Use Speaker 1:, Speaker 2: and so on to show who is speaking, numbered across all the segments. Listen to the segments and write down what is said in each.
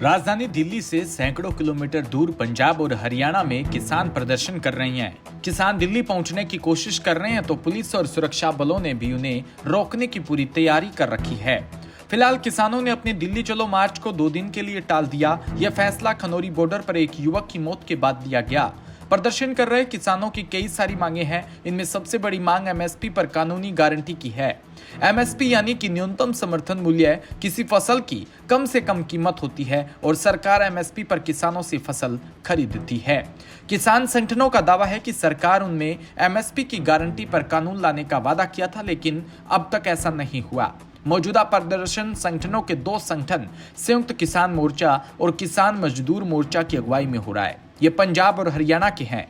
Speaker 1: राजधानी दिल्ली से सैकड़ों किलोमीटर दूर पंजाब और हरियाणा में किसान प्रदर्शन कर रहे हैं। किसान दिल्ली पहुंचने की कोशिश कर रहे हैं तो पुलिस और सुरक्षा बलों ने भी उन्हें रोकने की पूरी तैयारी कर रखी है। फिलहाल किसानों ने अपने दिल्ली चलो मार्च को 2 दिन के लिए टाल दिया। यह फैसला खनौरी बॉर्डर पर एक युवक की मौत के बाद लिया गया। प्रदर्शन कर रहे किसानों की कई सारी मांगे हैं। इनमें सबसे बड़ी मांग एमएसपी पर कानूनी गारंटी की है। एमएसपी यानी कि न्यूनतम समर्थन मूल्य किसी फसल की कम से कम कीमत होती है और सरकार एमएसपी पर किसानों से फसल खरीदती है। किसान संगठनों का दावा है कि सरकार उनमें एमएसपी की गारंटी पर कानून लाने का वादा किया था, लेकिन अब तक ऐसा नहीं हुआ। मौजूदा प्रदर्शन संगठनों के 2 संगठन संयुक्त किसान मोर्चा और किसान मजदूर मोर्चा की अगुवाई में हो रहा है। ये पंजाब और हरियाणा के हैं।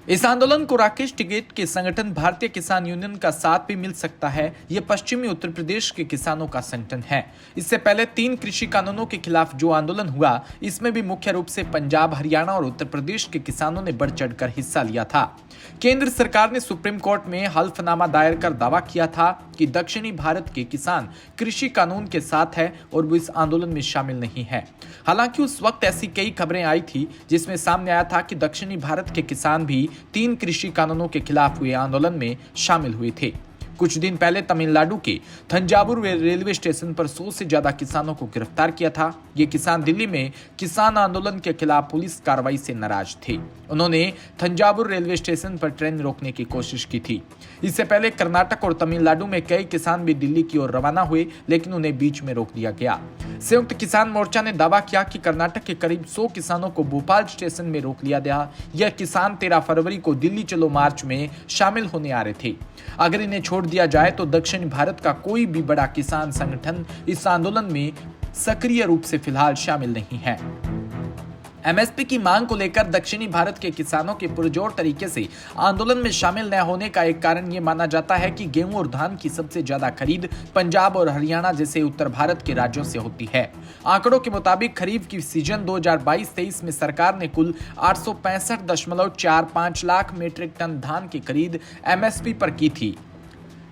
Speaker 1: इस आंदोलन को राकेश टिकैत के संगठन भारतीय किसान यूनियन का साथ भी मिल सकता है। ये पश्चिमी उत्तर प्रदेश के किसानों का संगठन है। इससे पहले 3 कृषि कानूनों के खिलाफ जो आंदोलन हुआ, इसमें भी मुख्य रूप से पंजाब, हरियाणा और उत्तर प्रदेश के किसानों ने बढ़ चढ़कर हिस्सा लिया था। केंद्र सरकार ने सुप्रीम कोर्ट में हल्फनामा दायर कर दावा किया था कि दक्षिणी भारत के किसान कृषि कानून के साथ है और वो इस आंदोलन में शामिल नहीं है। हालांकि उस वक्त ऐसी कई खबरें आई थी जिसमें सामने आया था कि दक्षिणी भारत के किसान भी 3 कृषि कानूनों के खिलाफ हुए आंदोलन में शामिल हुए थे। कुछ दिन पहले तमिलनाडु के थंजावुर रेलवे स्टेशन पर 100 से ज्यादा किसानों को गिरफ्तार किया था। ये किसान दिल्ली में किसान आंदोलन के खिलाफ पुलिस कार्रवाई से नाराज थे। उन्होंने थंजावुर रेलवे स्टेशन पर ट्रेन रोकने की कोशिश की थी। इससे पहले कर्नाटक और तमिलनाडु में कई किसान भी दिल्ली की ओर रवाना हुए, लेकिन उन्हें बीच में रोक दिया गया। संयुक्त किसान मोर्चा ने दावा किया कि कर्नाटक के करीब 100 किसानों को भोपाल स्टेशन में रोक लिया गया। यह किसान 13 फरवरी को दिल्ली चलो मार्च में शामिल होने आ रहे थे। अगर इन्हें छोड़ दिया जाए तो दक्षिण भारत का कोई भी बड़ा किसान संगठन इस आंदोलन में सक्रिय रूप से फिलहाल शामिल नहीं है। एमएसपी की मांग को लेकर दक्षिणी भारत के किसानों के पुरजोर तरीके से आंदोलन में शामिल न होने का एक कारण ये माना जाता है कि गेहूं और धान की सबसे ज्यादा खरीद पंजाब और हरियाणा जैसे उत्तर भारत के राज्यों से होती है। आंकड़ों के मुताबिक खरीफ की सीजन 2022-23 में सरकार ने कुल 865.45 लाख मीट्रिक टन धान की खरीद एमएसपी पर की थी।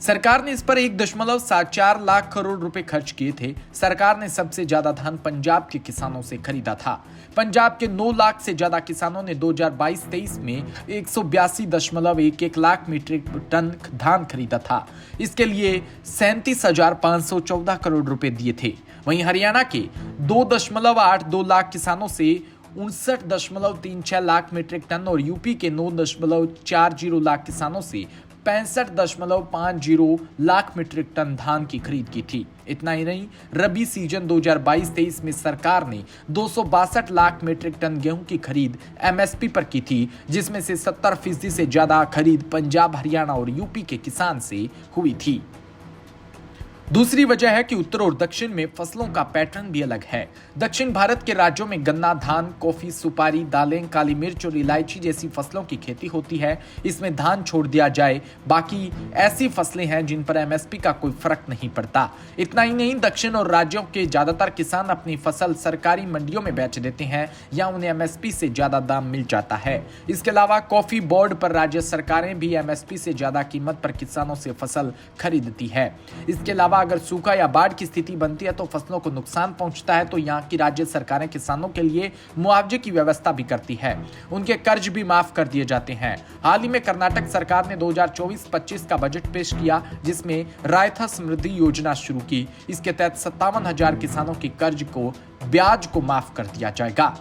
Speaker 1: सरकार ने इस पर 1.74 लाख करोड़ रुपए खर्च किए थे। सरकार ने सबसे ज्यादा धान पंजाब के किसानों से खरीदा था। पंजाब के 9 लाख से ज्यादा किसानों ने 2022-23 में 182.11 लाख मीट्रिक टन धान खरीदा था। इसके लिए 37,514 करोड़ रुपए दिए थे। वहीं हरियाणा के 2.82 लाख किसानों से 59.36 लाख मीट्रिक टन और यूपी के 9.40 लाख किसानों से 65.50 लाख मीट्रिक टन धान की खरीद की थी। इतना ही नहीं, रबी सीजन 2022-23 में सरकार ने 262 लाख मीट्रिक टन गेहूं की खरीद एमएसपी पर की थी, जिसमें से 70% से ज्यादा खरीद पंजाब, हरियाणा और यूपी के किसान से हुई थी। दूसरी वजह है कि उत्तर और दक्षिण में फसलों का पैटर्न भी अलग है। दक्षिण भारत के राज्यों में गन्ना, धान, कॉफी, सुपारी, दालें, काली मिर्च और इलायची जैसी फसलों की खेती होती है। इसमें धान छोड़ दिया जाए, बाकी ऐसी फसलें हैं जिन पर एमएसपी का कोई फर्क नहीं पड़ता। इतना ही नहीं, दक्षिण और राज्यों के ज्यादातर किसान अपनी फसल सरकारी मंडियों में बेच देते हैं या उन्हें एमएसपी से ज्यादा दाम मिल जाता है। इसके अलावा कॉफी बोर्ड पर राज्य सरकारें भी एमएसपी से ज्यादा कीमत पर किसानों से फसल खरीदती है। इसके अलावा अगर सूखा या बाढ़ की स्थिति बनती है तो फसलों को नुकसान पहुंचता है, तो यहाँ की राज्य सरकारें किसानों के लिए मुआवजे की व्यवस्था भी करती है। उनके कर्ज भी माफ कर दिए जाते हैं। हाल ही में कर्नाटक सरकार ने 2024-25 का बजट पेश किया, जिसमें रायता समृद्धि योजना शुरू की। इसके तहत 57,000 किसानों के कर्ज को ब्याज को माफ कर दिया जाएगा।